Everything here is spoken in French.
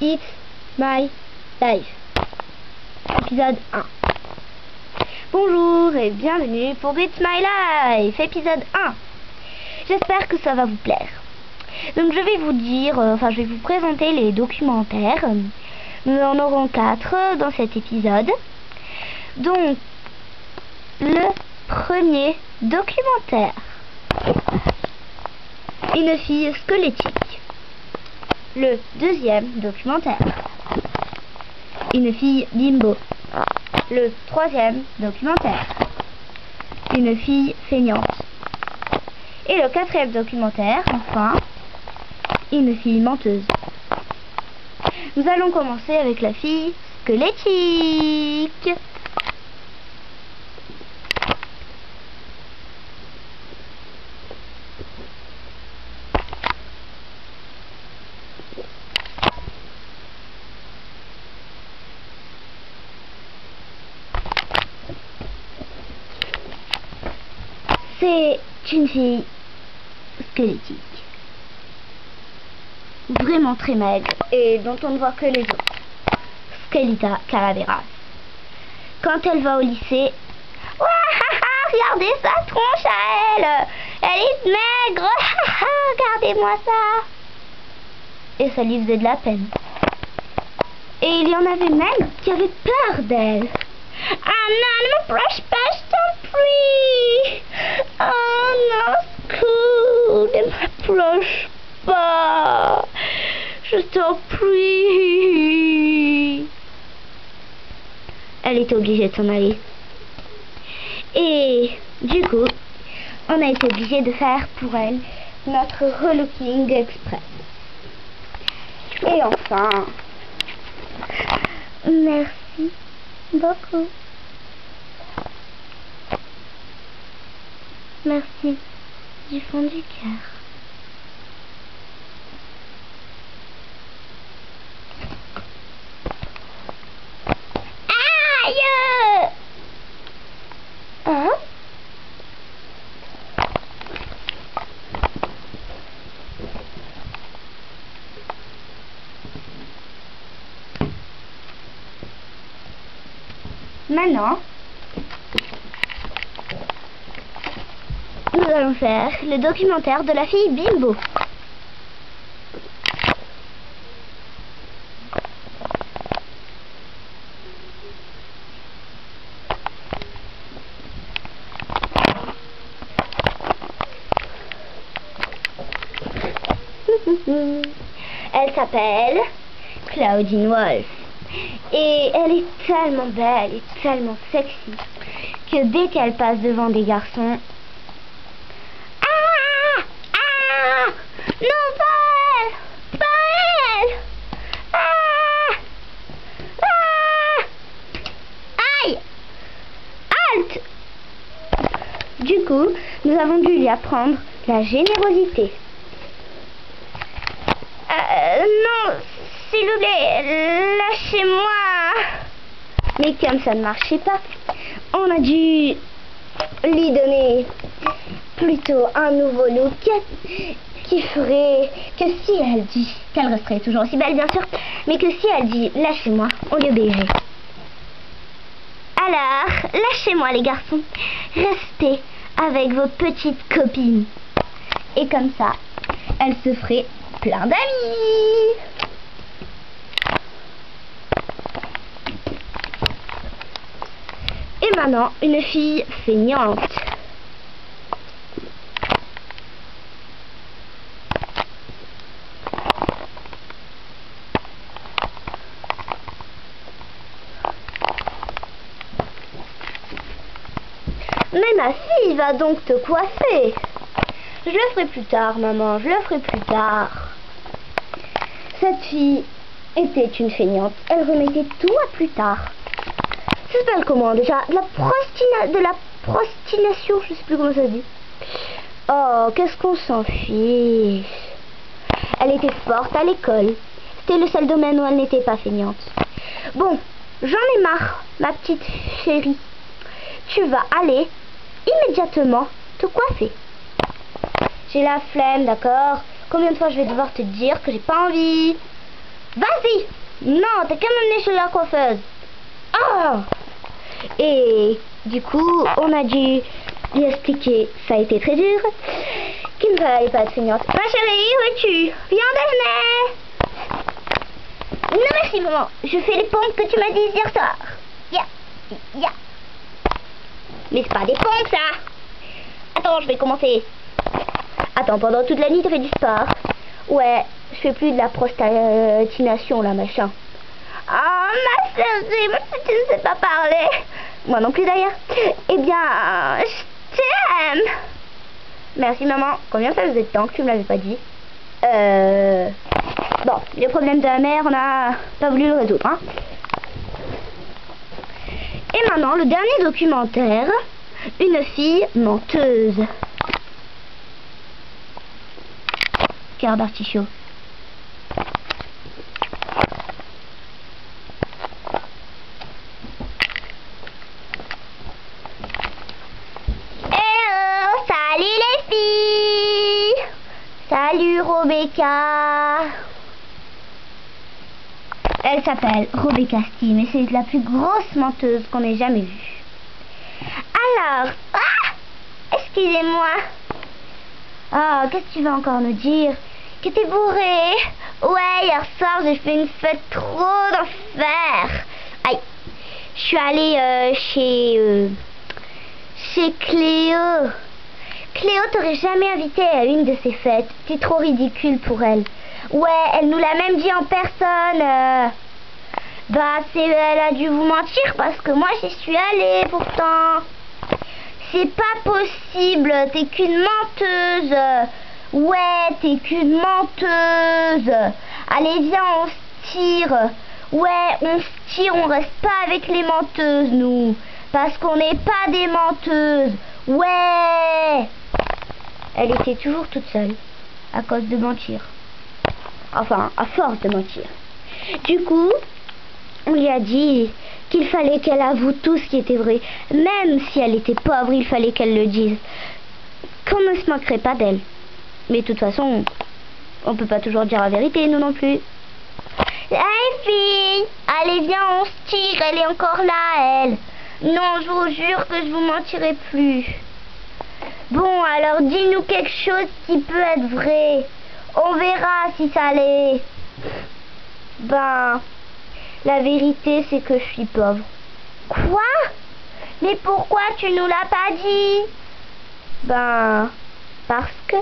It's My Life, épisode 1. Bonjour et bienvenue pour It's My Life, épisode 1. J'espère que ça va vous plaire. Donc je vais vous dire, je vais vous présenter les documentaires. Nous en aurons 4 dans cet épisode. Donc, le premier documentaire. Une fille squelettique. Le deuxième documentaire. Une fille bimbo. Le troisième documentaire. Une fille feignante. Et le quatrième documentaire, enfin, une fille menteuse. Nous allons commencer avec la fille squelettique. C'est une fille squelettique, vraiment très maigre et dont on ne voit que les autres. Skelita Calaveras. Quand elle va au lycée, regardez sa tronche à elle, elle est maigre, regardez-moi ça. Et ça lui faisait de la peine. Et il y en avait même qui avaient peur d'elle. Ah non, ne m'approche pas, je t'en prie. Oh non, Scoot, ne m'approche pas. Je t'en prie. Elle était obligée de s'en aller. Et du coup, on a été obligé de faire pour elle notre relooking express. Et enfin, merci beaucoup. Merci du fond du cœur. Aïe! Hein? Maintenant, nous allons faire le documentaire de la fille Bimbo. Elle s'appelle Claudine Wolf. Et elle est tellement belle et tellement sexy que dès qu'elle passe devant des garçons... Ah! Ah! Non, pas elle! Pas elle! Ah! Ah! Aïe! Halte! Du coup, nous avons dû lui apprendre la générosité. Non, s'il vous plaît, lâchez-moi. Mais comme ça ne marchait pas, on a dû lui donner plutôt un nouveau look qui ferait que si elle dit, qu'elle resterait toujours aussi belle bien sûr, mais que si elle dit lâchez-moi, on lui obéirait. Alors, lâchez-moi les garçons, restez avec vos petites copines. Et comme ça, elle se ferait plein d'amis. Et maintenant, une fille feignante. Mais ma fille va donc te coiffer. Je le ferai plus tard, maman, je le ferai plus tard. Cette fille était une feignante. Elle remettait tout à plus tard. Ça s'appelle comment déjà? De la prostination, je sais plus comment ça se dit. Oh, qu'est-ce qu'on s'en fiche. Elle était forte à l'école. C'était le seul domaine où elle n'était pas feignante. Bon, j'en ai marre, ma petite chérie. Tu vas aller immédiatement te coiffer. J'ai la flemme, d'accord? Combien de fois je vais devoir te dire que j'ai pas envie? Vas-y. Non, t'es quand même venue chez la coiffeuse. Oh. Et du coup, on a dû lui expliquer, ça a été très dur, qu'il ne fallait pas être feignante. Ma chérie, où es-tu? Viens déjeuner. Non merci maman, je fais les pompes que tu m'as dit hier soir. Ya. Mais c'est pas des pompes ça. Attends, je vais commencer. Attends, pendant toute la nuit, tu fais du sport? Ouais, je fais plus de la prostatination là, machin. Oh ma chérie, même si tu ne sais pas parler. Moi non plus d'ailleurs. Eh bien, je t'aime. Merci maman. Combien ça faisait de temps que tu me l'avais pas dit? Bon, les problèmes de la mère, on n'a pas voulu le résoudre, hein. Et maintenant, le dernier documentaire. Une fille menteuse. Cœur d'artichaut. Salut les filles! Salut Rebecca! Elle s'appelle Rebecca Steam et c'est la plus grosse menteuse qu'on ait jamais vue. Alors, excusez-moi. Ah, qu'est-ce que tu vas encore nous dire? Que t'es bourré? Ouais, hier soir j'ai fait une fête trop d'enfer. Aïe, je suis allée chez Cléo. Cléo t'aurait jamais invité à une de ses fêtes. T'es trop ridicule pour elle. Ouais, elle nous l'a même dit en personne. Elle a dû vous mentir parce que moi j'y suis allée pourtant. C'est pas possible, t'es qu'une menteuse. Ouais, t'es qu'une menteuse. Allez, viens, on se tire. Ouais, on se tire, on reste pas avec les menteuses, nous. Parce qu'on n'est pas des menteuses. Ouais. Elle était toujours toute seule, à cause de mentir. Enfin, à force de mentir. Du coup, on lui a dit qu'il fallait qu'elle avoue tout ce qui était vrai. Même si elle était pauvre, il fallait qu'elle le dise. Qu'on ne se moquerait pas d'elle. Mais de toute façon, on peut pas toujours dire la vérité, nous non plus. Hey fille, allez viens, on se tire, elle est encore là, elle. Non, je vous jure que je vous mentirai plus. Bon, alors dis-nous quelque chose qui peut être vrai. On verra si ça l'est. Ben, la vérité c'est que je suis pauvre. Quoi? Mais pourquoi tu nous l'as pas dit? Ben, parce que...